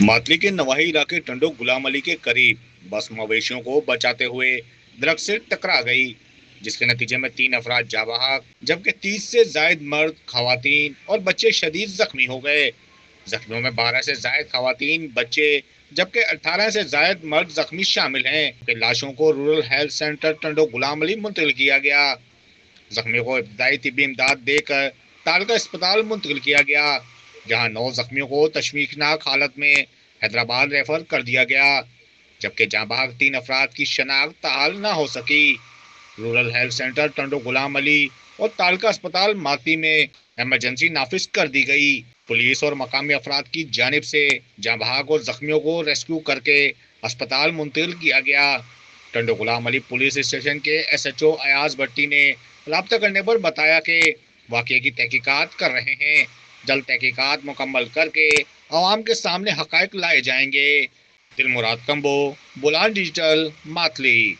मातली के नवाही इलाके टंडो गुलाम अली के करीब बस मवेशियों को बचाते हुए दरख्त से टकरा गई, जिसके नतीजे में 3 अफराद जाँ बहक जबकि 30 से जायद मर्द, खवातीन और बच्चे शदीद जख्मी हो गए। जख्मियों में 12 से जायद खवातीन, बच्चे जबकि 18 से जायद मर्द जख्मी शामिल हैं। कि लाशों को rural health centre Tando Ghulam Ali मुंतकिल किया गया। जख्मियों को इब्तदाई तिब्बी इमदाद देकर तालका अस्पताल मुंतकिल किया गया, जहां 9 जख्मियों को तशवीशनाक हालत में हैदराबाद रेफर कर दिया गया, जबकि जहां बहक 3 अफराद की शनाख्त ताहाल न हो सकी। Rural health centre Tando Ghulam Ali और तालका अस्पताल माती में इमरजेंसी नाफिज कर दी गई। पुलिस और मकामी अफराद की जानिब से जहां बहक और जख्मियों को रेस्क्यू करके अस्पताल मुंतकिल किया गया। टंडो गुलाम अली पुलिस स्टेशन के SHO अयाज भट्टी ने रब्ता करने पर बताया कि वाक़ये की तहकीकात कर रहे हैं। जल्द तहकीकात मुकम्मल करके आवाम के सामने हकायक लाए जाएंगे। दिल मुराद कंबो, बुलान डिजिटल, मातली।